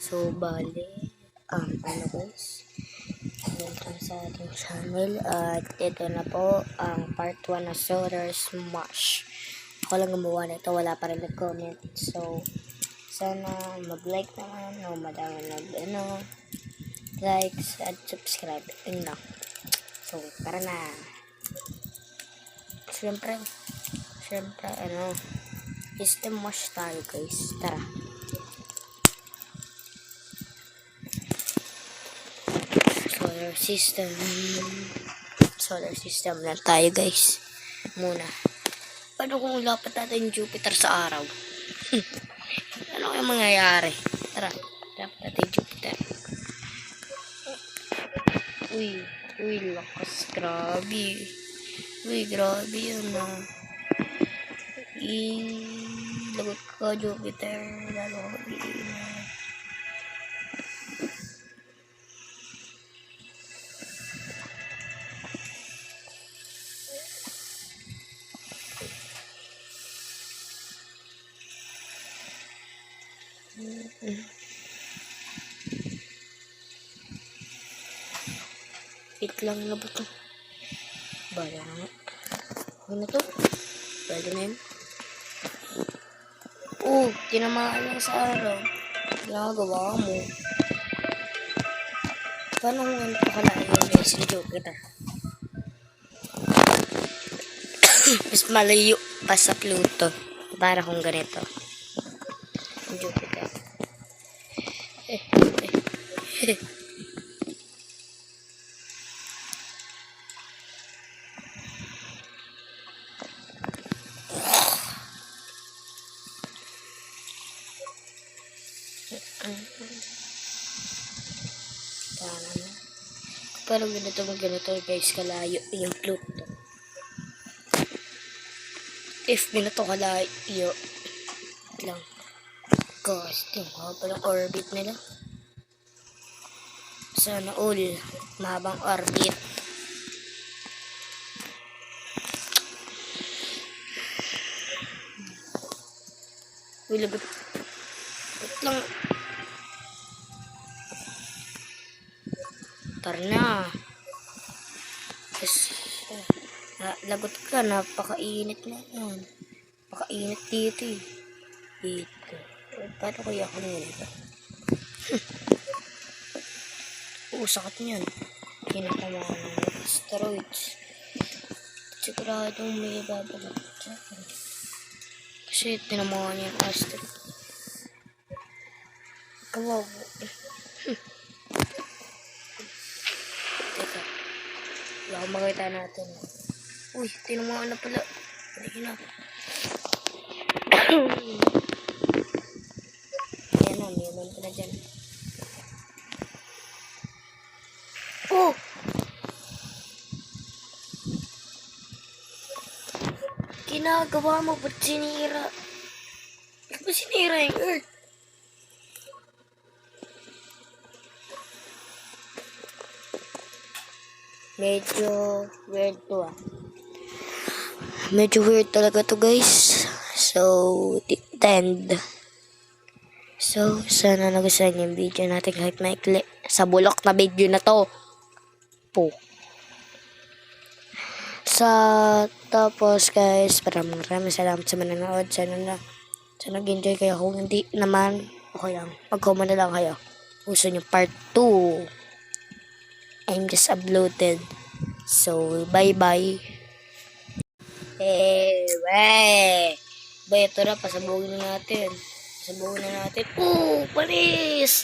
So, bali, ano guys, welcome sa ating channel at ito na po ang part 1 na Solar Smash. Ako lang gumawa nito, wala pa rin nag-comment. So, sana mag-like naman o madami likes at subscribe. Yun lang. So, tara na. Siyempre, system wash tayo guys. Tara. Solar system lang tayo guys. Muna. Paano kung lapat natin yung Jupiter sa araw? Ano kaya mangyayari? Tara. Lapat natin Jupiter. Uy, lakas. Grabe. Uy, grabe yun ah. Lagot ka Jupiter. Lalo ka Wait lang na ba ito? Bala na nga. Ano na to? Bala na yun. Tinamaan lang sa araw. Ginagawa mo. Paano kung ano pakalain yung guys ni Jupiter? Mas malayo pa sa Pluto. Para kung ganito. Jupiter. Pero ganito guys, kalayo yung Pluto. If ganito kalayo lang. Gosh, yung haba ng orbit nila. Sana all mahabang orbit. Lagot lang. Tara na. Lagot ka, napakainit na yan. Napakainit dito eh. Dito. Paano kaya ako nito? Sakit niyan. Kinakamaan ng asteroids. Siguradong may babagat sa akin. Kasi tinamaan niya yung asteroid. Kawawa. Teka. Baka makita natin. Uy, tinamaan na pala. Hindi na. Ayan na, mayroon pala dyan. Ginagawa mo, ba't sinira? Ba't sinira yung Earth? Medyo weird to ah. Medyo weird talaga to guys. So, tend. So, sana nagustuhan yung video natin kahit maikli. Sa bulok na video na to. Tapos guys, maraming salamat sa manonood. Sana nag-enjoy kayo. Kung hindi naman, okay lang. Mag-comment na lang kayo. Gusto nyo part 2. I'm just uploaded. So, bye-bye. Ito na, pasabugin na natin. Panis!